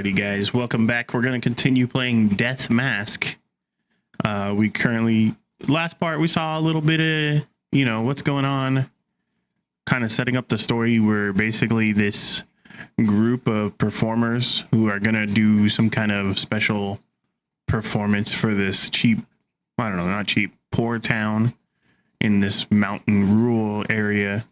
Alrighty, guys, welcome back. We're going to continue playing Death Mask. We currently, last part, we saw a little bit of, what's going on, kind of setting up the story where basically this group of performers who are going to do some kind of special performance for this poor town in this mountain rural area.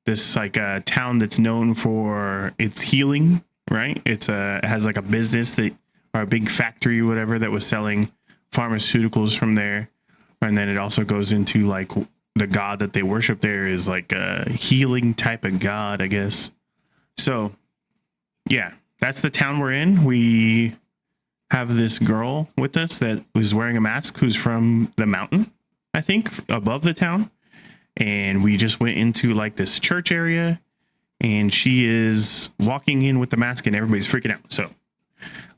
This like a town that's known for its healing, right? It has like a business or a big factory, whatever, that was selling pharmaceuticals from there. And then it also goes into like the god that they worship there is like a healing type of god, I guess. So yeah, that's the town we're in. We have this girl with us that was wearing a mask who's from the mountain, I think, above the town. And we just went into like this church area and she is walking in with the mask and everybody's freaking out. So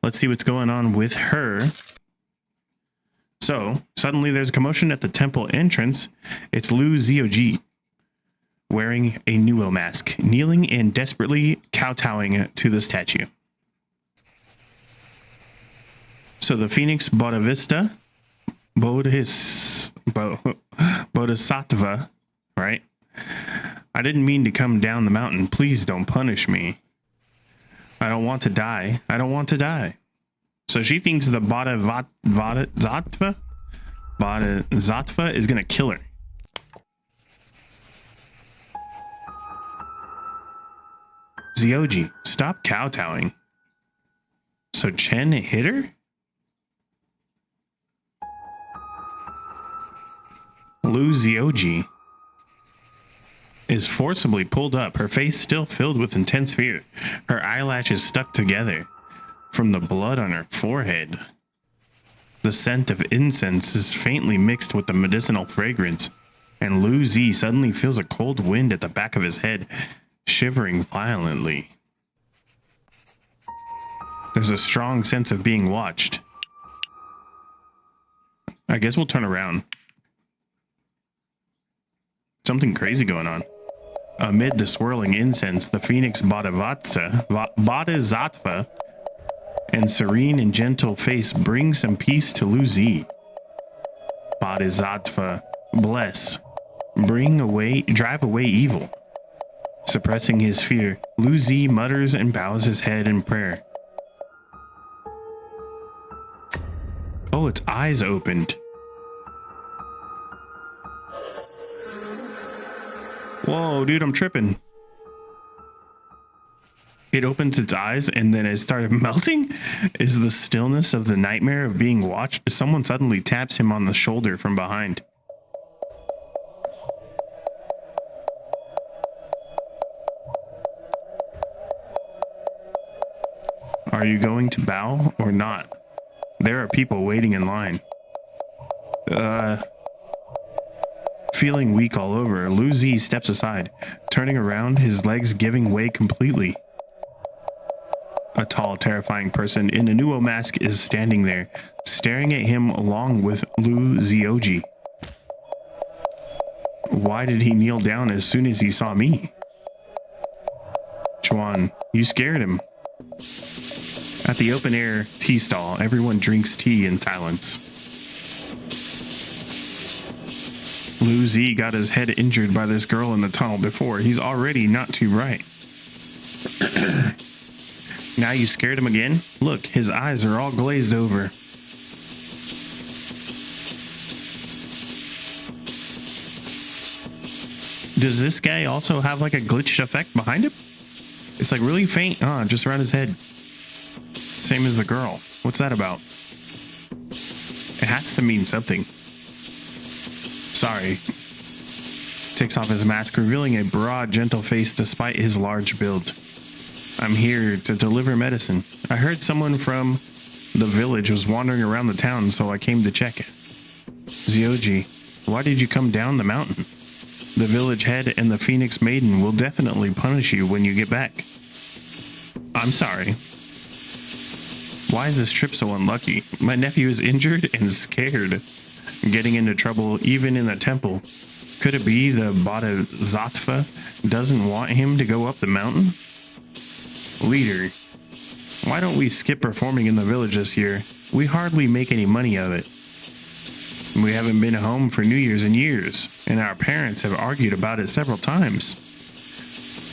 let's see what's going on with her. So suddenly there's a commotion at the temple entrance. It's Lu Zioj wearing a Nuo mask, kneeling and desperately kowtowing to the statue. So the Phoenix Bodhisattva, right? I didn't mean to come down the mountain. Please don't punish me. I don't want to die. I don't want to die. So she thinks the Bodhisattva is going to kill her. Zioji, stop kowtowing. So Chen hit her? Lu Zioji is forcibly pulled up, her face still filled with intense fear, her eyelashes stuck together from the blood on her forehead. The scent of incense is faintly mixed with the medicinal fragrance, and Lu Zi suddenly feels a cold wind at the back of his head, shivering violently. There's a strong sense of being watched. I guess we'll turn around. Something crazy going on. Amid the swirling incense, the Phoenix Bodhisattva and serene and gentle face bring some peace to Lu Zi. Bodhisattva, bless, drive away evil. Suppressing his fear, Lu Zi mutters and bows his head in prayer. Oh, its eyes opened. Whoa, dude, I'm tripping. It opens its eyes and then it started melting. Is the stillness of the nightmare of being watched? Someone suddenly taps him on the shoulder from behind. Are you going to bow or not? There are people waiting in line. Feeling weak all over, Lu Zi steps aside, turning around, his legs giving way completely. A tall, terrifying person in a Nuo mask is standing there, staring at him along with Lu Zioji. Why did he kneel down as soon as he saw me? Chuan, you scared him. At the open-air tea stall, everyone drinks tea in silence. Lu Zi got his head injured by this girl in the tunnel before. He's already not too bright. Now you scared him again? Look, his eyes are all glazed over. Does this guy also have like a glitched effect behind him? It's like really faint, just around his head. Same as the girl. What's that about? It has to mean something. Sorry. Takes off his mask, revealing a broad, gentle face despite his large build. I'm here to deliver medicine. I heard someone from the village was wandering around the town, so I came to check. Zioji, why did you come down the mountain? The village head and the Phoenix Maiden will definitely punish you when you get back. I'm sorry. Why is this trip so unlucky? My nephew is injured and scared. Getting into trouble even in the temple. Could it be the Bodhisattva doesn't want him to go up the mountain? Leader, Why don't we skip performing in the village this year? We hardly make any money of it. We haven't been home for New Year's in years, and our parents have argued about it several times.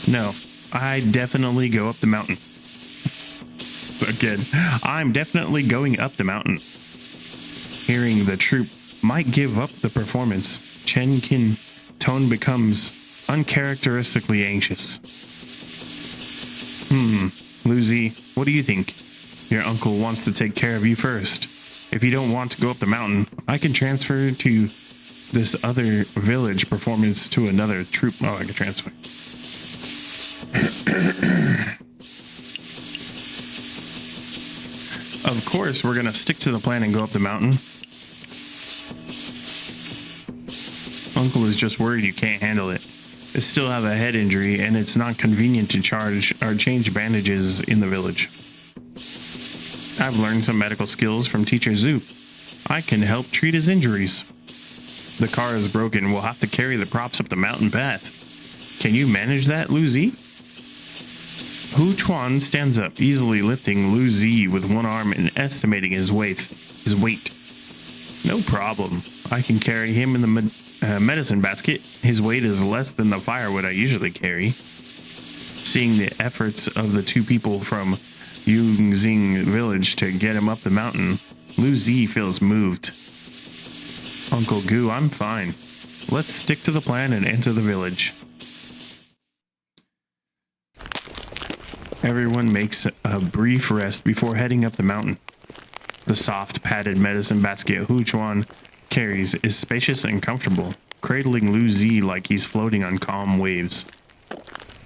No, I definitely go up the mountain. Again, I'm definitely going up the mountain. Hearing the troupe might give up the performance, Chenkin tone becomes uncharacteristically anxious. Lucy, what do you think? Your uncle wants to take care of you first. If you don't want to go up the mountain, I can transfer to this other village performance to another troupe. Oh, I can transfer. Of course, we're going to stick to the plan and go up the mountain. Uncle is just worried you can't handle it. I still have a head injury, and it's not convenient to charge or change bandages in the village. I've learned some medical skills from Teacher Zhu. I can help treat his injuries. The car is broken. We'll have to carry the props up the mountain path. Can you manage that, Lu Zi? Hu Chuan stands up, easily lifting Lu Zi with one arm and estimating his weight. No problem. I can carry him in the medicine basket. His weight is less than the firewood I usually carry. Seeing the efforts of the two people from Yunxing village to get him up the mountain, Lu Zi feels moved. Uncle Gu, I'm fine. Let's stick to the plan and enter the village. Everyone makes a brief rest before heading up the mountain. The soft, padded medicine basket Hu Chuan carries is spacious and comfortable, cradling Lu Zi like he's floating on calm waves.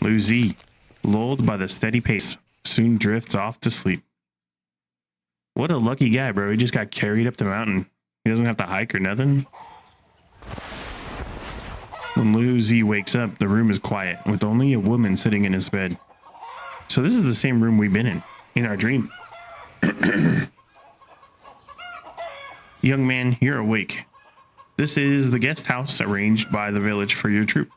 Lu Zi, lulled by the steady pace, soon drifts off to sleep. What a lucky guy, bro. He just got carried up the mountain. He doesn't have to hike or nothing. When Lu Zi wakes up, the room is quiet, with only a woman sitting in his bed. So this is the same room we've been in our dream. Young man, you're awake. This is the guest house arranged by the village for your troop.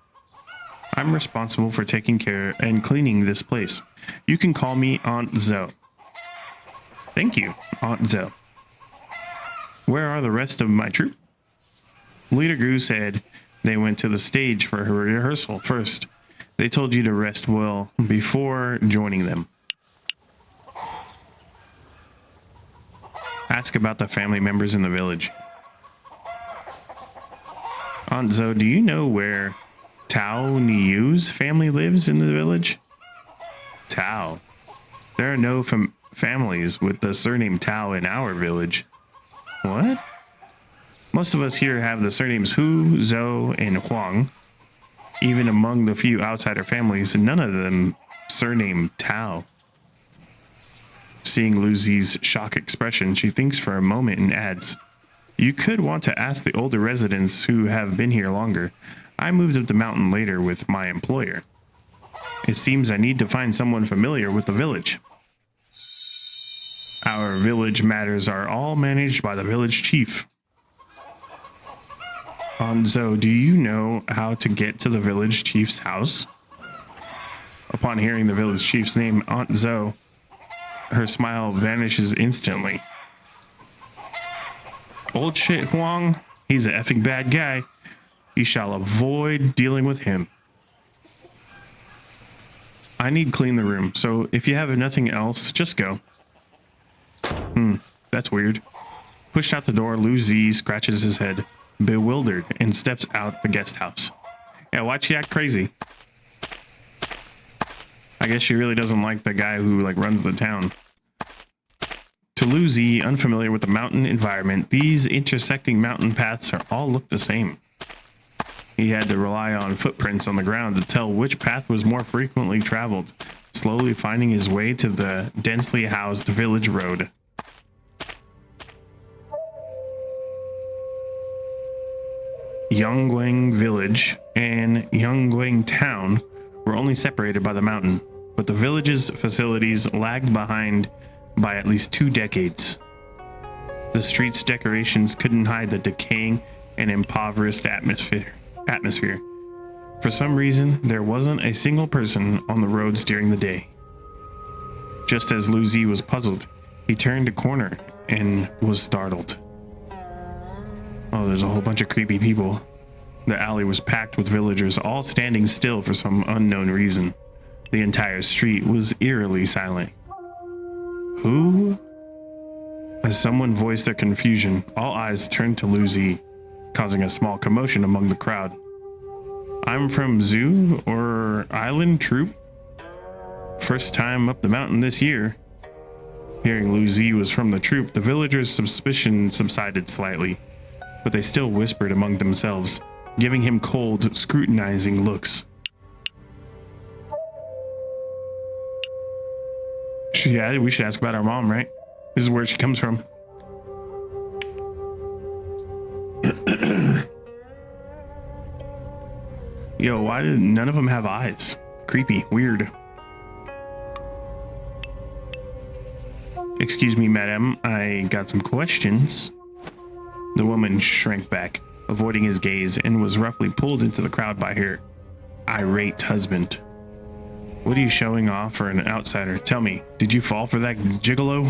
I'm responsible for taking care and cleaning this place. You can call me Aunt Zhou. Thank you, Aunt Zhou. Where are the rest of my troop? Leader Gu said they went to the stage for her rehearsal first. They told you to rest well before joining them. Ask about the family members in the village. Aunt Zhou, do you know where Tao Niyu's family lives in the village? Tao. There are no families with the surname Tao in our village. What? Most of us here have the surnames Hu, Zhou, and Huang. Even among the few outsider families, none of them surname Tao. Seeing Lu Zi's shock expression, she thinks for a moment and adds, you could want to ask the older residents who have been here longer. I moved up the mountain later with my employer. It seems I need to find someone familiar with the village. Our village matters are all managed by the village chief. Aunt Zhou, do you know how to get to the village chief's house? Upon hearing the village chief's name, Aunt Zhou, her smile vanishes instantly. Old shit Huang, he's an effing bad guy. You shall avoid dealing with him. I need clean the room, so if you have nothing else, just go. That's weird. Pushed out the door, Lu Zi scratches his head, bewildered, and steps out the guest house. Yeah, why'd she act crazy? I guess she really doesn't like the guy who runs the town. To Lu Zi, unfamiliar with the mountain environment, these intersecting mountain paths all look the same. He had to rely on footprints on the ground to tell which path was more frequently traveled, slowly finding his way to the densely housed village road. Yongguang Village and Yongguang Town were only separated by the mountain, but the village's facilities lagged behind by at least 2 decades. The street's decorations couldn't hide the decaying and impoverished atmosphere. For some reason, there wasn't a single person on the roads during the day. Just as Lu Zi was puzzled, he turned a corner and was startled. Oh, there's a whole bunch of creepy people. The alley was packed with villagers, all standing still for some unknown reason. The entire street was eerily silent. Who? As someone voiced their confusion, all eyes turned to Lu Zi, causing a small commotion among the crowd. I'm from zoo or island troop. First time up the mountain this year. Hearing Lu Zi was from the troop, the villagers' suspicion subsided slightly, but they still whispered among themselves, giving him cold, scrutinizing looks. Yeah, we should ask about our mom, right? This is where she comes from. Yo, why did none of them have eyes? Creepy, weird. Excuse me, madam, I got some questions. The woman shrank back, avoiding his gaze, and was roughly pulled into the crowd by her irate husband. What are you showing off for an outsider? Tell me, did you fall for that gigolo?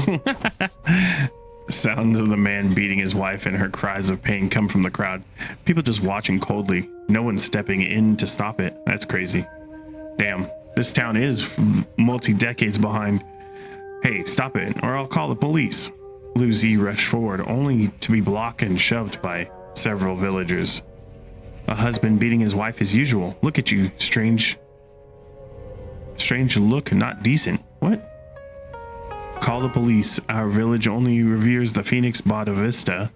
Sounds of the man beating his wife and her cries of pain come from the crowd. People just watching coldly. No one stepping in to stop it. That's crazy. Damn, this town is multi-decades behind. Hey, stop it, or I'll call the police. Lu Zi rushed forward, only to be blocked and shoved by several villagers. A husband beating his wife as usual. Look at you, strange look, not decent. What? Call the police. Our village only reveres the Phoenix Bodhisattva.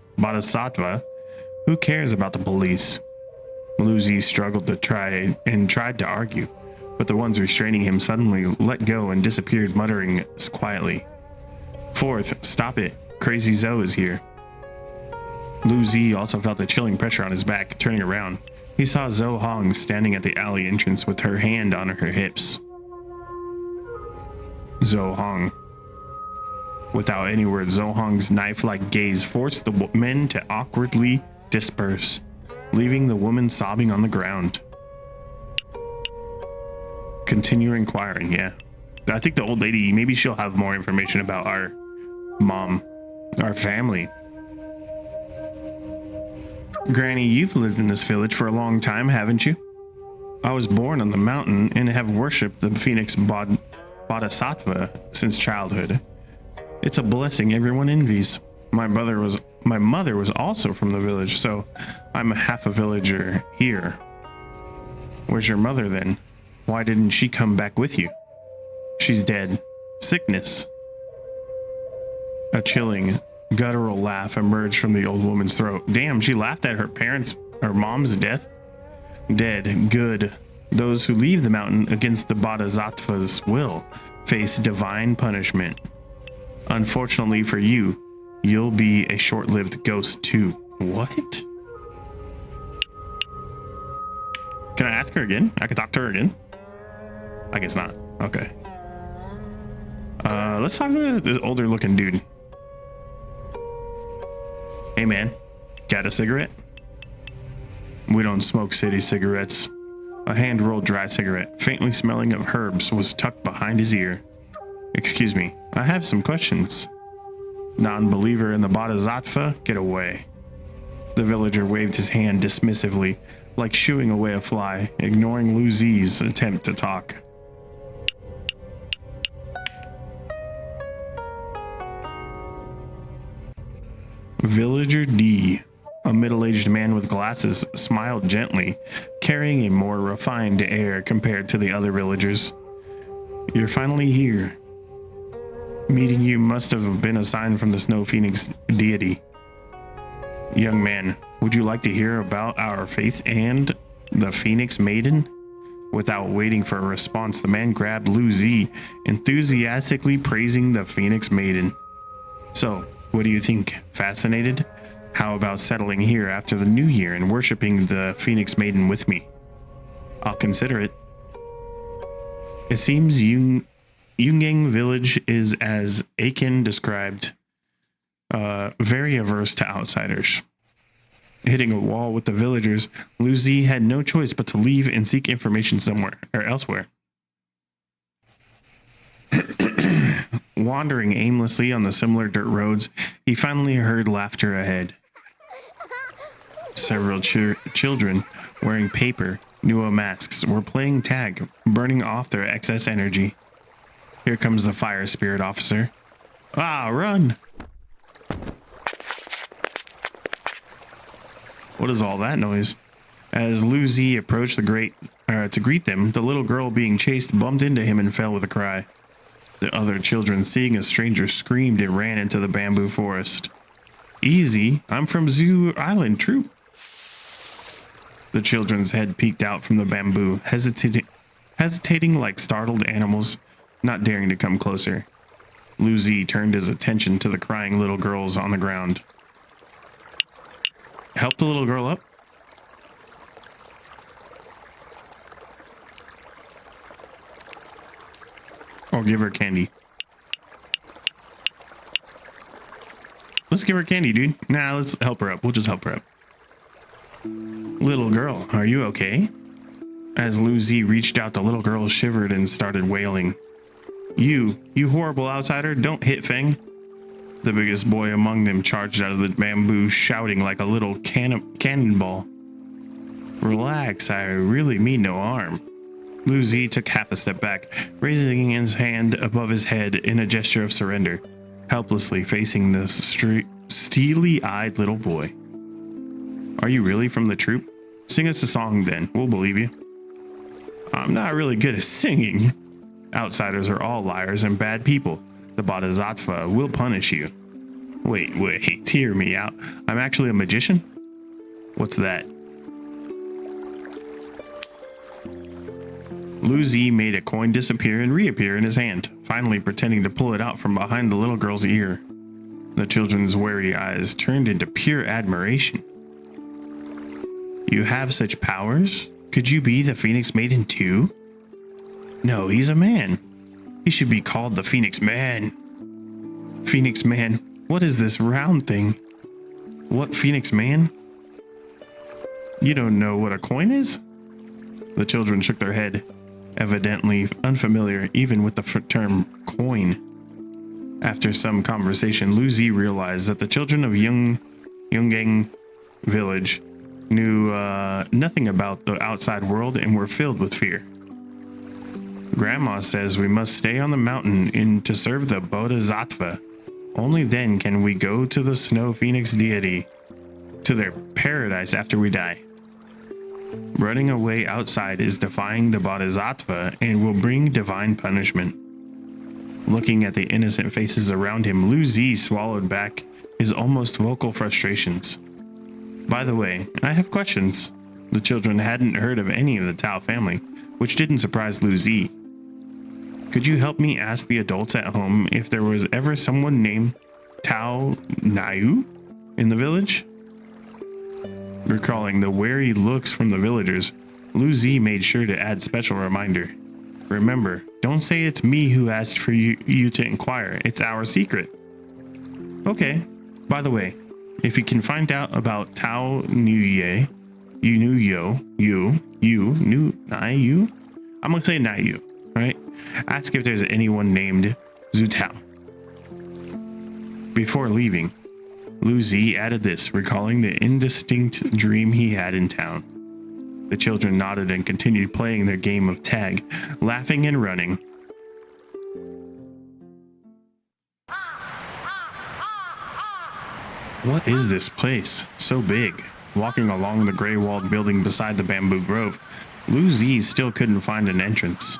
Who cares about the police? Lu Zi struggled to tried to argue, but the ones restraining him suddenly let go and disappeared, muttering quietly. Fourth, stop it. Crazy Zoe is here. Lu Zi also felt a chilling pressure on his back. Turning around, he saw Zhou Hong standing at the alley entrance with her hand on her hips. Zhou Hong. Without any words, Zhou Hong's knife-like gaze forced the men to awkwardly disperse, leaving the woman sobbing on the ground. Continue inquiring, yeah. I think the old lady, maybe she'll have more information about our mom, our family. Granny, you've lived in this village for a long time, haven't you? I was born on the mountain and have worshipped the Phoenix Bodhisattva since childhood. It's a blessing everyone envies. My mother was also from the village, so I'm half a villager here. Where's your mother then? Why didn't she come back with you? She's dead. Sickness. A chilling, guttural laugh emerged from the old woman's throat. Damn, she laughed at her mom's death? Dead. Good. Those who leave the mountain against the Bodhisattva's will face divine punishment. Unfortunately for you, you'll be a short-lived ghost too. What? Can I ask her again? I can talk to her again? I guess not. Okay. Let's talk to this older looking dude. Hey man, got a cigarette? We don't smoke city cigarettes. A hand-rolled dry cigarette, faintly smelling of herbs, was tucked behind his ear. Excuse me, I have some questions. Non-believer in the Bodhisattva, get away. The villager waved his hand dismissively, like shooing away a fly, ignoring Lu Zi's attempt to talk. Villager D, a middle-aged man with glasses, smiled gently, carrying a more refined air compared to the other villagers. You're finally here. Meeting you must have been a sign from the Snow Phoenix deity. Young man, would you like to hear about our faith and the Phoenix Maiden? Without waiting for a response, the man grabbed Lu Zi, enthusiastically praising the Phoenix Maiden. So, what do you think? Fascinated? How about settling here after the new year and worshiping the Phoenix Maiden with me? I'll consider it. It seems Yungang village is, as Aiken described, very averse to outsiders. Hitting a wall with the villagers, Lu Zi had no choice but to leave and seek information somewhere or elsewhere. Wandering aimlessly on the similar dirt roads, he finally heard laughter ahead. Several children wearing paper Nuo masks were playing tag, burning off their excess energy. Here comes the fire spirit officer. Ah, run! What is all that noise? As Lu Zi approached to greet them, the little girl being chased bumped into him and fell with a cry. The other children, seeing a stranger, screamed and ran into the bamboo forest. Easy, I'm from Zoo Island Troop. The children's head peeked out from the bamboo, hesitating like startled animals, not daring to come closer. Lu Zi turned his attention to the crying little girls on the ground. Help the little girl up? Or give her candy. Let's give her candy, dude. Nah, let's help her up. We'll just help her up. Little girl, are you okay? As Lu Zi reached out, the little girl shivered and started wailing. You horrible outsider, don't hit Feng. The biggest boy among them charged out of the bamboo, shouting like a little cannonball. Relax, I really mean no harm. Lu Zi took half a step back, raising his hand above his head in a gesture of surrender, helplessly facing the steely-eyed little boy. Are you really from the troop? Sing us a song then, we'll believe you. I'm not really good at singing. Outsiders are all liars and bad people. The Bodhisattva will punish you. Wait, hear me out. I'm actually a magician? What's that? Lu Zi made a coin disappear and reappear in his hand, finally pretending to pull it out from behind the little girl's ear. The children's wary eyes turned into pure admiration. You have such powers? Could you be the Phoenix Maiden too? No, he's a man. He should be called the Phoenix Man. Phoenix Man, what is this round thing? What Phoenix Man? You don't know what a coin is? The children shook their head, evidently unfamiliar even with the term coin. After some conversation, Lu Zi realized that the children of Yungang village knew nothing about the outside world and were filled with fear. Grandma says we must stay on the mountain to serve the Bodhisattva. Only then can we go to the Snow Phoenix deity, to their paradise after we die. Running away outside is defying the Bodhisattva and will bring divine punishment. Looking at the innocent faces around him, Lu Zi swallowed back his almost vocal frustrations. By the way, I have questions. The children hadn't heard of any of the Tao family, which didn't surprise Lu Zi. Could you help me ask the adults at home if there was ever someone named Tao Nayu in the village? Recalling the wary looks from the villagers, Lu Zi made sure to add special reminder. Remember, don't say it's me who asked for you to inquire. It's our secret. Okay. By the way, if you can find out about Tao Nuye, I'm gonna say Nayu, right? Ask if there's anyone named Zutao. Before leaving, Lu Zi added this, recalling the indistinct dream he had in town. The children nodded and continued playing their game of tag, laughing and running. What is this place? So big. Walking along the gray-walled building beside the bamboo grove, Lu Zi still couldn't find an entrance.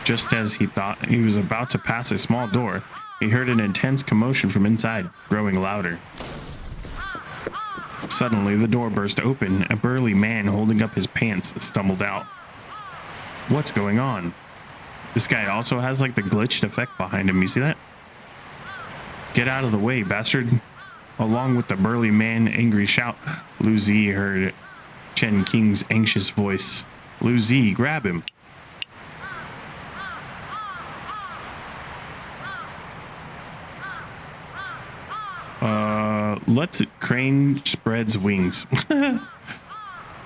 Just as he thought he was about to pass a small door, he heard an intense commotion from inside, growing louder. Suddenly, the door burst open. A burly man holding up his pants stumbled out. What's going on? This guy also has like the glitched effect behind him. You see that? Get out of the way, bastard. Along with the burly man angry shout, Lu Zi heard Chen Qing's anxious voice. Lu Zi, grab him. Let's crane spreads wings.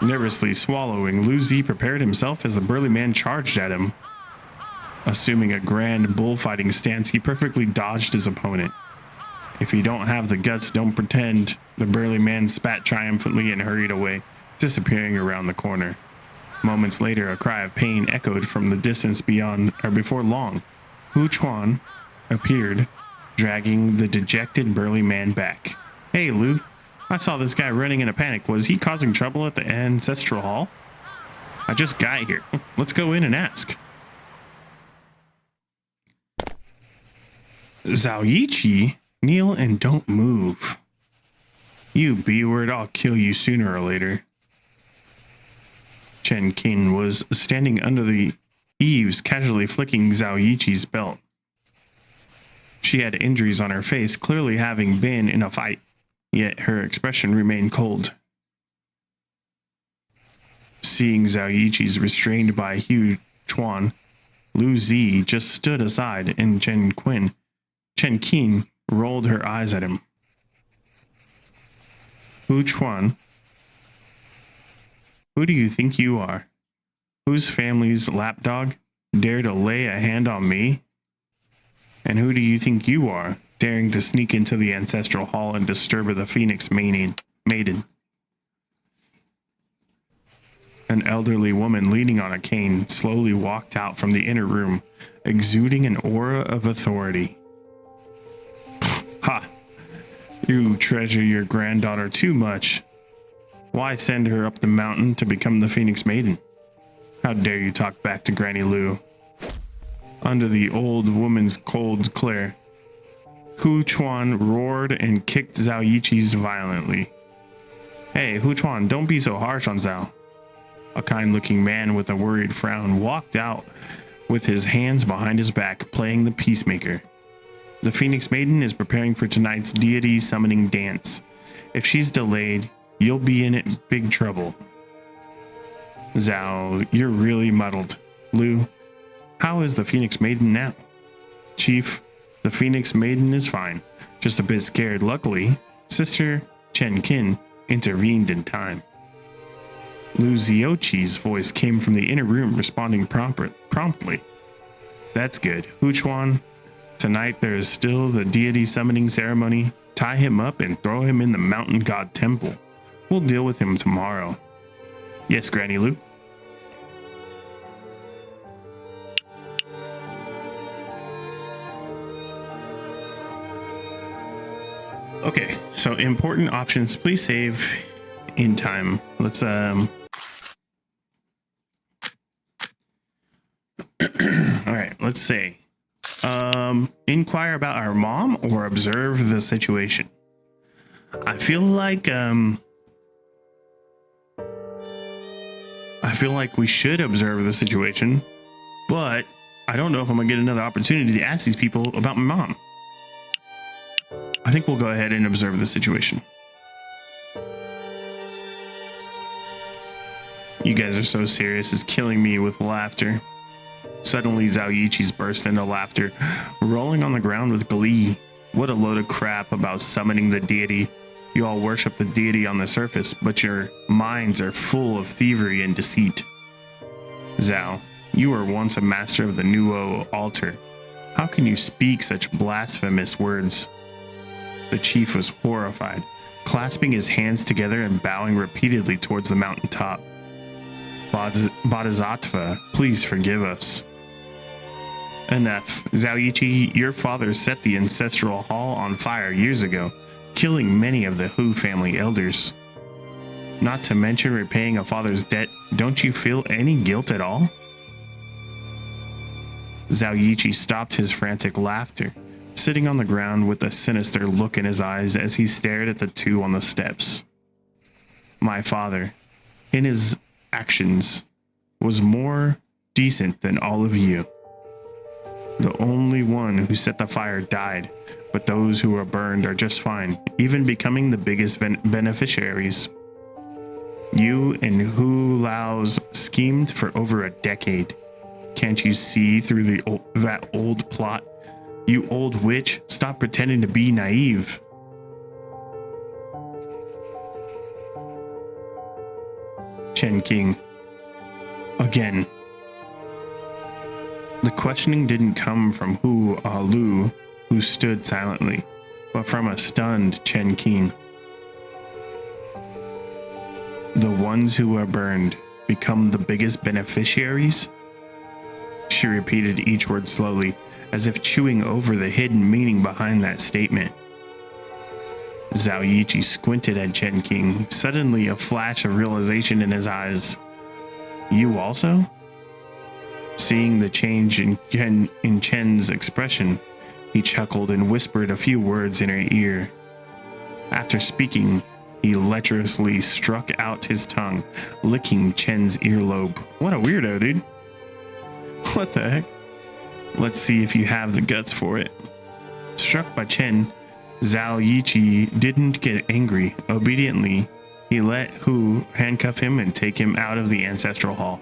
Nervously swallowing, Lu Zi prepared himself as the burly man charged at him. Assuming a grand bullfighting stance, he perfectly dodged his opponent. If you don't have the guts, don't pretend. The burly man spat triumphantly and hurried away, disappearing around the corner. Moments later, a cry of pain echoed from the distance before long. Hu Chuan appeared, dragging the dejected burly man back. Hey, Lu, I saw this guy running in a panic. Was he causing trouble at the ancestral hall? I just got here. Let's go in and ask. Zhao Yiqi, kneel and don't move. You B-word, I'll kill you sooner or later. Chen Qin was standing under the eaves, casually flicking Zhao Yiqi's belt. She had injuries on her face, clearly having been in a fight, yet her expression remained cold. Seeing Zhao Yiqi's restrained by Hu Chuan, Lu Zi just stood aside, and Chen Qin rolled her eyes at him. Hu Chuan, who do you think you are? Whose family's lapdog? Dare to lay a hand on me? And who do you think you are, daring to sneak into the ancestral hall and disturb the Phoenix maiden? An elderly woman leaning on a cane slowly walked out from the inner room, exuding an aura of authority. Ha! You treasure your granddaughter too much. Why send her up the mountain to become the Phoenix Maiden? How dare you talk back to Granny Lu? Under the old woman's cold glare, Hu Chuan roared and kicked Zhao Yiqi's violently. Hey, Hu Chuan, don't be so harsh on Zhao. A kind-looking man with a worried frown walked out with his hands behind his back, playing the peacemaker. The Phoenix Maiden is preparing for tonight's deity summoning dance. If she's delayed, you'll be in big trouble. Zhao, you're really muddled. Lu, how is the Phoenix Maiden now? Chief, the Phoenix Maiden is fine, just a bit scared. Luckily, Sister Chen Qin intervened in time. Lu Zioqi's voice came from the inner room, responding promptly. That's good. Hu Chuan, tonight there is still the deity summoning ceremony. Tie him up and throw him in the mountain god temple. We'll deal with him tomorrow. Yes, Granny Lu. Okay, so important options. Please save in time. Let's all right, let's say inquire about our mom or observe the situation. I feel like we should observe the situation, but I don't know if I'm gonna get another opportunity to ask these people about my mom. I think we'll go ahead and observe the situation. You guys are so serious, it's killing me with laughter. Suddenly, Zhao Yiqi's burst into laughter, rolling on the ground with glee. What a load of crap about summoning the deity. You all worship the deity on the surface, but your minds are full of thievery and deceit. Zhao, you were once a master of the Nuo altar. How can you speak such blasphemous words? The chief was horrified, clasping his hands together and bowing repeatedly towards the mountaintop. Bodhisattva, please forgive us. Enough. Zhao Yiqi, your father set the ancestral hall on fire years ago, killing many of the Hu family elders. Not to mention repaying a father's debt. Don't you feel any guilt at all? Zhao Yiqi stopped his frantic laughter, sitting on the ground with a sinister look in his eyes as he stared at the two on the steps. My father, in his actions, was more decent than all of you. The only one who set the fire died, but those who were burned are just fine, even becoming the biggest beneficiaries. You and Hu Lao's schemed for over a decade. Can't you see through that old plot? You old witch, stop pretending to be naive. Chen King. Again. The questioning didn't come from Hu Alu, who stood silently, but from a stunned Chen Qing. The ones who are burned become the biggest beneficiaries? She repeated each word slowly, as if chewing over the hidden meaning behind that statement. Zhao Yiqi squinted at Chen Qing, suddenly a flash of realization in his eyes. You also? Seeing the change in Chen's expression, he chuckled and whispered a few words in her ear. After speaking, he lecherously struck out his tongue, licking Chen's earlobe. What a weirdo, dude. What the heck? Let's see if you have the guts for it. Struck by Chen, Zhao Yiqi didn't get angry. Obediently, he let Hu handcuff him and take him out of the ancestral hall.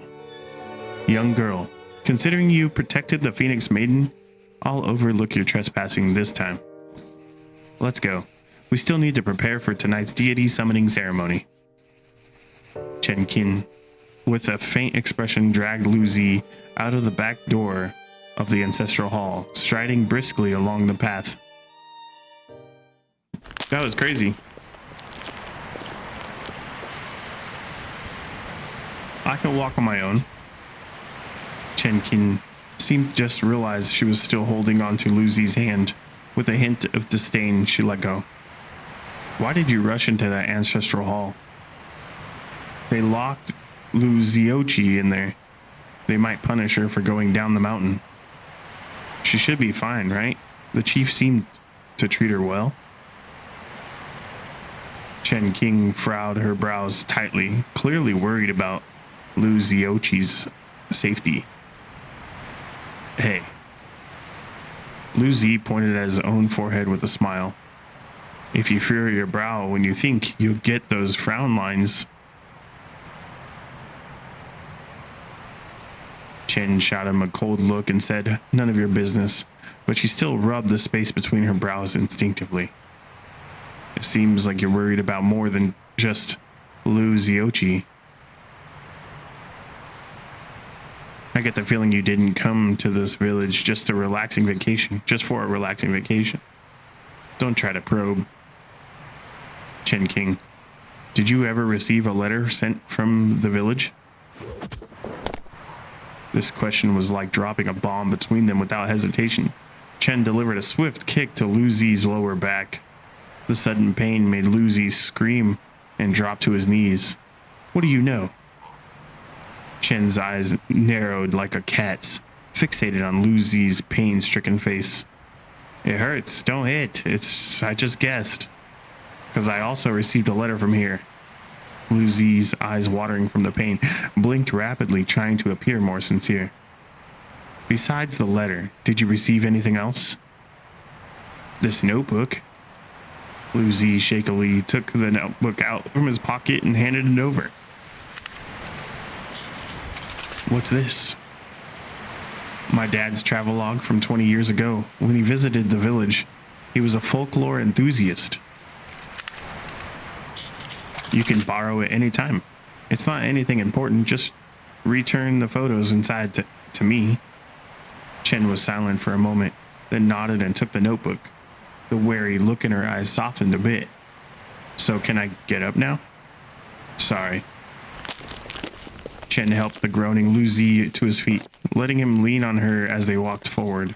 Young girl, considering you protected the Phoenix Maiden, I'll overlook your trespassing this time. Let's go. We still need to prepare for tonight's deity summoning ceremony. Chen Qin, with a faint expression, dragged Lu Zi out of the back door of the ancestral hall, striding briskly along the path. That was crazy. I can walk on my own. Chen Qin seemed to just realize she was still holding on to Lu Zi's hand. With a hint of disdain, she let go. Why did you rush into that ancestral hall? They locked Lu Ziochi in there. They might punish her for going down the mountain. She should be fine, right? The chief seemed to treat her well. Chen Qing frowned her brows tightly, clearly worried about Lu Ziochi's safety. Hey. Lu Zi pointed at his own forehead with a smile. If you furrow your brow when you think, you'll get those frown lines. Chen shot him a cold look and said, none of your business, but she still rubbed the space between her brows instinctively. It seems like you're worried about more than just Lu Ziochi. I get the feeling you didn't come to this village just for a relaxing vacation. Don't try to probe. Chen Qing, did you ever receive a letter sent from the village? This question was like dropping a bomb between them without hesitation. Chen delivered a swift kick to Lu Zi's lower back. The sudden pain made Lu Zi scream and drop to his knees. What do you know? Chen's eyes narrowed like a cat's, fixated on Lu Zi's pain-stricken face. It hurts. Don't hit. I just guessed. Because I also received a letter from here. Lu Zi's eyes watering from the pain, blinked rapidly, trying to appear more sincere. Besides the letter, did you receive anything else? This notebook? Lu Zi shakily took the notebook out from his pocket and handed it over. What's this? My dad's travelogue from 20 years ago. When he visited the village, he was a folklore enthusiast. You can borrow it anytime. It's not anything important, just return the photos inside to me. Chen was silent for a moment, then nodded and took the notebook. The wary look in her eyes softened a bit. So can I get up now? Sorry. Chen helped the groaning Lu Zi to his feet, letting him lean on her as they walked forward.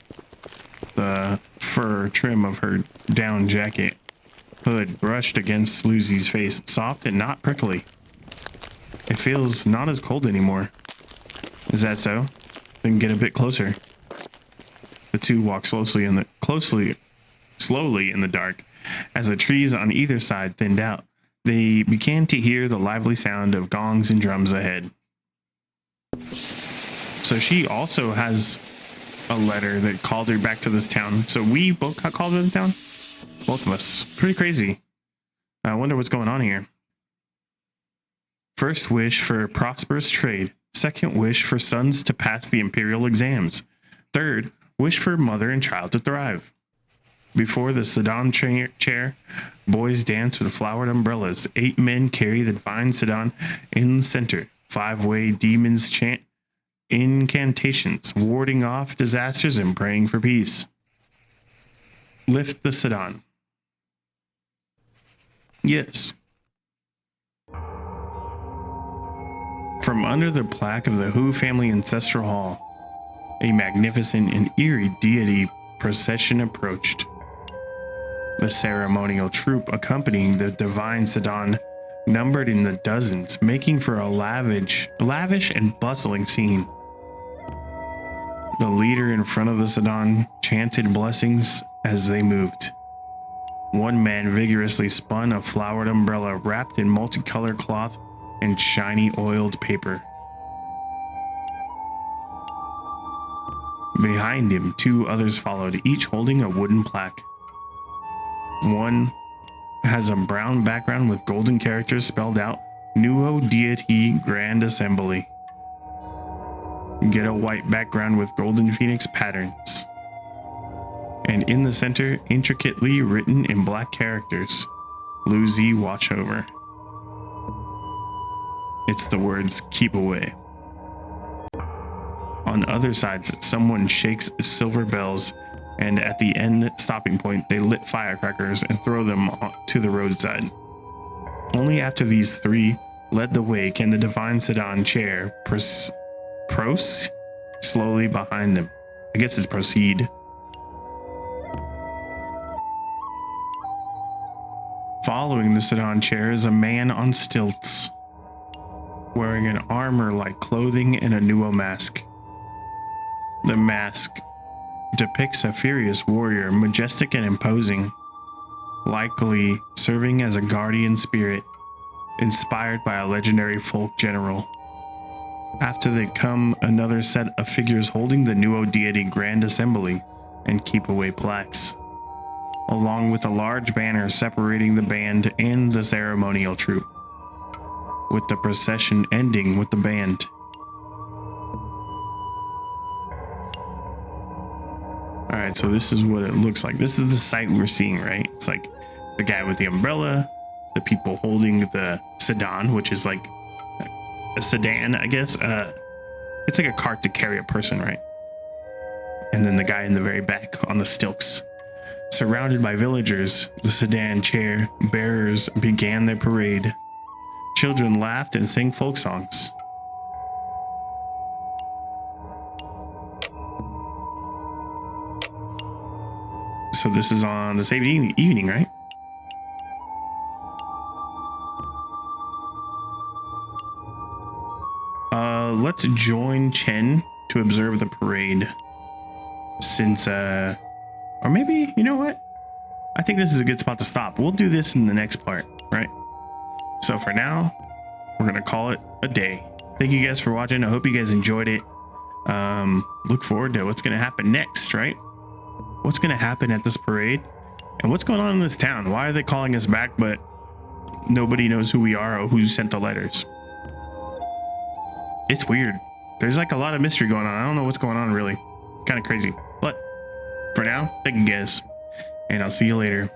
The fur trim of her down jacket hood brushed against Lu Zi's face, soft and not prickly. It feels not as cold anymore. Is that so? Then get a bit closer. The two walked slowly in the dark. As the trees on either side thinned out, they began to hear the lively sound of gongs and drums ahead. So she also has a letter that called her back to this town. So we both got called to the town? Both of us. Pretty crazy. I wonder what's going on here. First wish for prosperous trade. Second wish for sons to pass the imperial exams. Third, wish for mother and child to thrive. Before the sedan chair, boys dance with flowered umbrellas. 8 men carry the divine sedan in the center. 5-way demons chant incantations, warding off disasters and praying for peace. Lift the sedan. Yes. From under the plaque of the Hu family ancestral hall, a magnificent and eerie deity procession approached. The ceremonial troupe accompanying the divine sedan numbered in the dozens, making for a lavish and bustling scene. The leader in front of the sedan chanted blessings as they moved. One man vigorously spun a flowered umbrella wrapped in multicolored cloth and shiny oiled paper. Behind him, two others followed, each holding a wooden plaque. One has a brown background with golden characters spelled out, Nuo Deity Grand Assembly. Get a white background with golden phoenix patterns. And in the center, intricately written in black characters, Luzi watch over. It's the words, keep away. On other sides, someone shakes silver bells, and at the end stopping point, they lit firecrackers and throw them to the roadside. Only after these three led the way can the divine sedan chair slowly behind them. I guess it's proceed. Following the sedan chair is a man on stilts, wearing an armor-like clothing and a Nuo mask. The mask depicts a furious warrior, majestic and imposing, likely serving as a guardian spirit, inspired by a legendary folk general. After they come another set of figures holding the Nuo Deity Grand Assembly and Keep Away plaques, along with a large banner separating the band and the ceremonial troupe, with the procession ending with the band. All right, so this is what it looks like. This is the sight we're seeing, right? It's like the guy with the umbrella, the people holding the sedan, which is like a sedan, I guess. It's like a cart to carry a person, right? And then the guy in the very back on the stilts. Surrounded by villagers, the sedan chair bearers began their parade. Children laughed and sang folk songs. So this is on the same evening, right? Let's join Chen to observe the parade. Since, or maybe, you know what? I think this is a good spot to stop. We'll do this in the next part, right? So for now, we're gonna call it a day. Thank you guys for watching. I hope you guys enjoyed it. Look forward to what's gonna happen next, right? What's gonna happen at this parade? And what's going on in this town? Why are they calling us back, but nobody knows who we are or who sent the letters? It's weird. There's like a lot of mystery going on. I don't know what's going on really. Kind of crazy. But for now, thank you guys. And I'll see you later.